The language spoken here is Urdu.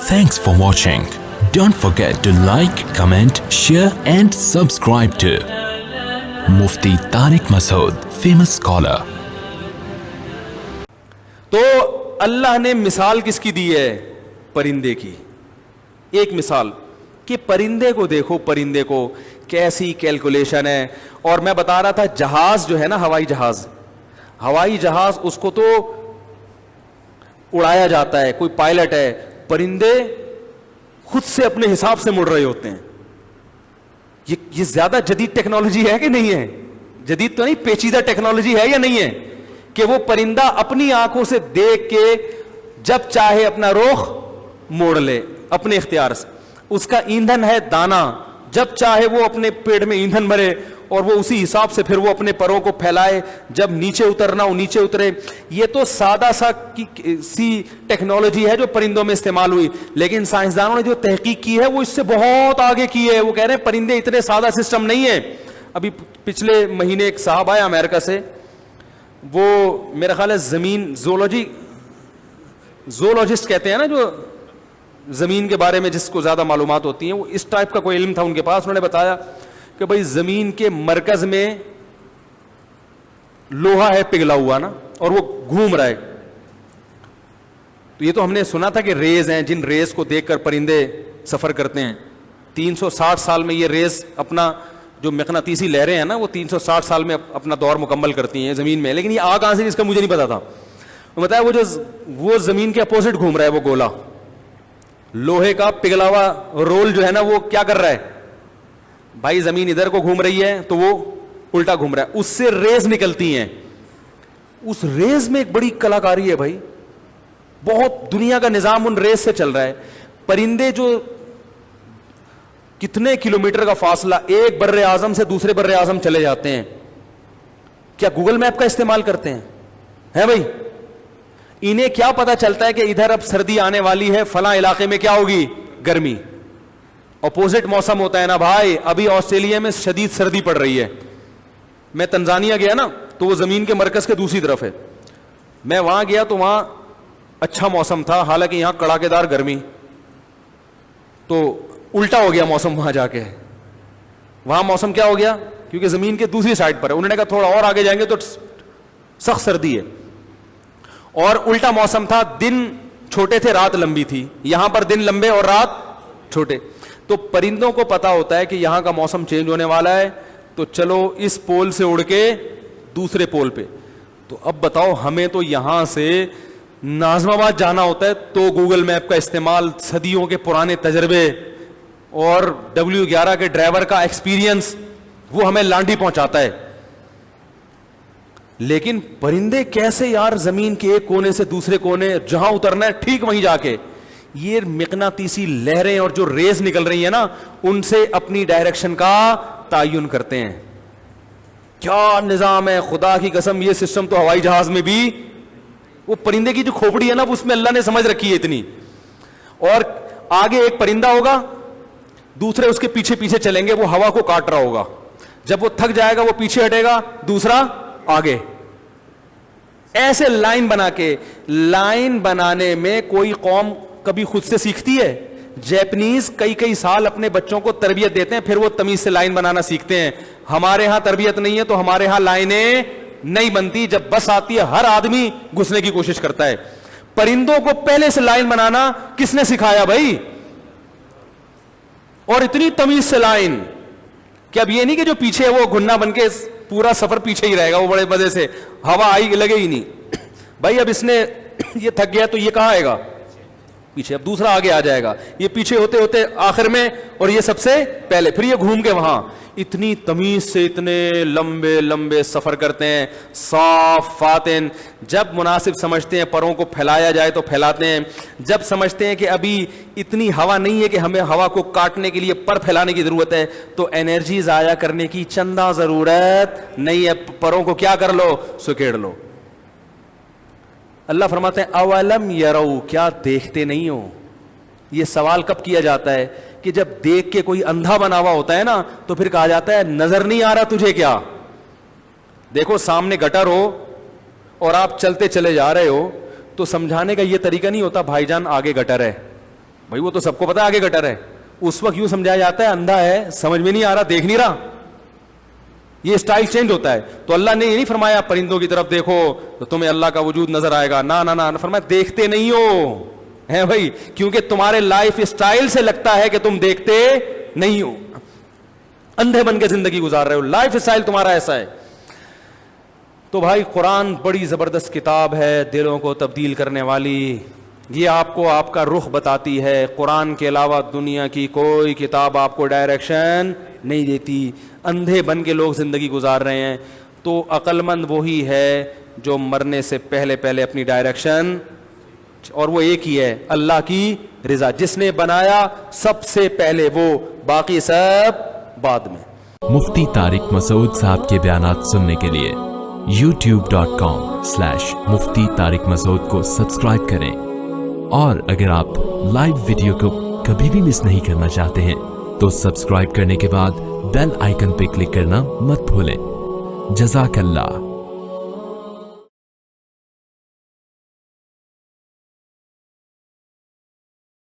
Thanks for watching. Don't forget to like, comment, share and subscribe to Mufti Tariq Masood, famous scholar. تو اللہ نے مثال کس کی دی ہے؟ پرندے کی. ایک مثال کہ پرندے کو دیکھو, پرندے کو کیسی کیلکولیشن ہے. اور میں بتا رہا تھا جہاز جو ہے نا, ہوائی جہاز اس کو تو اڑایا جاتا ہے, کوئی پائلٹ ہے. پرندے خود سے اپنے حساب سے مڑ رہے ہوتے ہیں. یہ زیادہ جدید ٹیکنالوجی ہے کہ نہیں ہے؟ جدید تو نہیں, پیچیدہ ٹیکنالوجی ہے یا نہیں ہے کہ وہ پرندہ اپنی آنکھوں سے دیکھ کے جب چاہے اپنا رخ موڑ لے اپنے اختیار سے. اس کا ایندھن ہے دانا, جب چاہے وہ اپنے پیٹ میں ایندھن بھرے اور وہ اسی حساب سے پھر وہ اپنے پروں کو پھیلائے, جب نیچے اترنا وہ نیچے اترے. یہ تو سادہ سی ٹیکنالوجی ہے جو پرندوں میں استعمال ہوئی, لیکن سائنسدانوں نے جو تحقیق کی ہے وہ اس سے بہت آگے کی ہے. وہ کہہ رہے ہیں پرندے اتنے سادہ سسٹم نہیں ہے. ابھی پچھلے مہینے ایک صاحب آیا امریکہ سے, وہ میرا خیال ہے زمین زولوجسٹ کہتے ہیں نا, جو زمین کے بارے میں جس کو زیادہ معلومات ہوتی ہیں, وہ اس ٹائپ کا کوئی علم تھا ان کے پاس. انہوں نے بتایا کہ بھائی زمین کے مرکز میں لوہا ہے پگھلا ہوا نا, اور وہ گھوم رہا ہے. تو یہ تو ہم نے سنا تھا کہ ریز ہیں, جن ریز کو دیکھ کر پرندے سفر کرتے ہیں. 360 سال میں یہ ریز اپنا جو مقناطیسی لہریں ہیں نا, وہ 360 سال میں اپنا دور مکمل کرتی ہیں زمین میں. لیکن یہ آ کہاں سے, اس کا مجھے نہیں پتا تھا. بتایا وہ زمین کے اپوزٹ گھوم رہا ہے, وہ گولا لوہے کا پگھلا ہوا رول جو ہے نا, وہ کیا کر رہا ہے بھائی, زمین ادھر کو گھوم رہی ہے تو وہ الٹا گھوم رہا ہے. اس سے ریز نکلتی ہیں. اس ریز میں ایک بڑی کلاکاری ہے بھائی, بہت دنیا کا نظام ان ریز سے چل رہا ہے. پرندے جو کتنے کلومیٹر کا فاصلہ ایک بر اعظم سے دوسرے بر اعظم چلے جاتے ہیں, کیا گوگل میپ کا استعمال کرتے ہیں بھائی؟ انہیں کیا پتا چلتا ہے کہ ادھر اب سردی آنے والی ہے, فلاں علاقے میں کیا ہوگی, گرمی. اپوزٹ موسم ہوتا ہے نا بھائی. ابھی آسٹریلیا میں شدید سردی پڑ رہی ہے. میں تنزانیہ گیا نا, تو وہ زمین کے مرکز کے دوسری طرف ہے. میں وہاں گیا تو وہاں اچھا موسم تھا, حالانکہ یہاں کڑاکے دار گرمی. تو الٹا ہو گیا موسم وہاں جا کے. وہاں موسم کیا ہو گیا, کیونکہ زمین کے دوسری سائڈ پر ہے. انہوں نے کہا تھوڑا اور آگے جائیں گے تو سخت سردی ہے. اور الٹا موسم تھا, دن چھوٹے تھے رات لمبی تھی. یہاں پر دن لمبے اور رات چھوٹے. تو پرندوں کو پتا ہوتا ہے کہ یہاں کا موسم چینج ہونے والا ہے, تو چلو اس پول سے اڑ کے دوسرے پول پہ. تو اب بتاؤ, ہمیں تو یہاں سے ناظم آباد جانا ہوتا ہے تو گوگل میپ کا استعمال, صدیوں کے پرانے تجربے اور W11 کے ڈرائیور کا ایکسپیرینس وہ ہمیں لانڈی پہنچاتا ہے. لیکن پرندے کیسے یار, زمین کے ایک کونے سے دوسرے کونے, جہاں اترنا ہے ٹھیک وہیں جا کے یہ مقناطیسی لہریں اور جو ریز نکل رہی ہیں نا, ان سے اپنی ڈائریکشن کا تعین کرتے ہیں. کیا نظام ہے خدا کی قسم. یہ سسٹم تو ہوائی جہاز میں بھی, وہ پرندے کی جو کھوپڑی ہے نا, اس میں اللہ نے سمجھ رکھی ہے اتنی. اور آگے ایک پرندہ ہوگا, دوسرے اس کے پیچھے پیچھے چلیں گے, وہ ہوا کو کاٹ رہا ہوگا. جب وہ تھک جائے گا وہ پیچھے ہٹے گا, دوسرا آگے. ایسے لائن بنا کے, لائن بنانے میں کوئی قوم کبھی خود سے سیکھتی ہے؟ جیپنیز کئی سال اپنے بچوں کو تربیت دیتے ہیں, پھر وہ تمیز سے لائن بنانا سیکھتے ہیں. ہمارے ہاں تربیت نہیں ہے, تو ہمارے ہاں لائنیں نہیں بنتی. جب بس آتی ہے ہر آدمی گھسنے کی کوشش کرتا ہے. پرندوں کو پہلے سے لائن بنانا کس نے سکھایا بھائی؟ اور اتنی تمیز سے لائن کہ اب یہ نہیں کہ جو پیچھے ہے وہ گھننا بن کے پورا سفر پیچھے ہی رہے گا, وہ بڑے مزے سے ہوا آئی لگے ہی نہیں بھائی. اب اس نے یہ تھک گیا تو یہ کہاں آئے گا, پیچھے. اب دوسرا آگے آ جائے گا, یہ پیچھے ہوتے ہوتے آخر میں, اور یہ سب سے پہلے, پھر یہ گھوم کے وہاں. اتنی تمیز سے اتنے لمبے لمبے سفر کرتے ہیں, صاف فاتن. جب مناسب سمجھتے ہیں پروں کو پھیلایا جائے تو پھیلاتے ہیں. جب سمجھتے ہیں کہ ابھی اتنی ہوا نہیں ہے کہ ہمیں ہوا کو کاٹنے کے لیے پر پھیلانے کی ضرورت ہے, تو انرجی ضائع کرنے کی چندہ ضرورت نہیں ہے, پروں کو کیا کر لو, سکیڑ لو. اللہ فرماتے ہیں اولم یرو, کیا دیکھتے نہیں ہو. یہ سوال کب کیا جاتا ہے کہ جب دیکھ کے کوئی اندھا بنا ہوا ہوتا ہے نا, تو پھر کہا جاتا ہے نظر نہیں آ رہا تجھے کیا. دیکھو سامنے گٹر ہو اور آپ چلتے چلے جا رہے ہو, تو سمجھانے کا یہ طریقہ نہیں ہوتا بھائی جان آگے گٹر ہے, بھائی وہ تو سب کو پتا ہے آگے گٹر ہے, اس وقت یوں سمجھایا جاتا ہے اندھا ہے, سمجھ میں نہیں آ رہا, دیکھ نہیں رہا, یہ اسٹائل چینج ہوتا ہے. تو اللہ نے یہ نہیں فرمایا پرندوں کی طرف دیکھو تو تمہیں اللہ کا وجود نظر آئے گا, نہ نہ نہ, فرمایا دیکھتے نہیں ہو ہے بھائی, کیونکہ تمہارے لائف اسٹائل سے لگتا ہے کہ تم دیکھتے نہیں ہو, اندھے بن کے زندگی گزار رہے ہو, لائف اسٹائل تمہارا ایسا ہے. تو بھائی قرآن بڑی زبردست کتاب ہے, دلوں کو تبدیل کرنے والی, یہ آپ کو آپ کا رخ بتاتی ہے. قرآن کے علاوہ دنیا کی کوئی کتاب آپ کو ڈائریکشن نہیں دیتی. اندھے بن کے لوگ زندگی گزار رہے ہیں, تو عقل مند وہی ہے جو مرنے سے پہلے پہلے اپنی ڈائریکشن, اور وہ ایک ہی ہے, اللہ کی رضا. جس نے بنایا سب سے پہلے وہ, باقی سب بعد میں. مفتی طارق مسعود صاحب کے بیانات سننے کے لیے youtube.com/مفتی طارق مسعود کو سبسکرائب کریں, اور اگر آپ لائیو ویڈیو کو کبھی بھی مس نہیں کرنا چاہتے ہیں تو سبسکرائب کرنے کے بعد بیل آئیکن پہ کلک کرنا مت بھولیں. جزاک اللہ.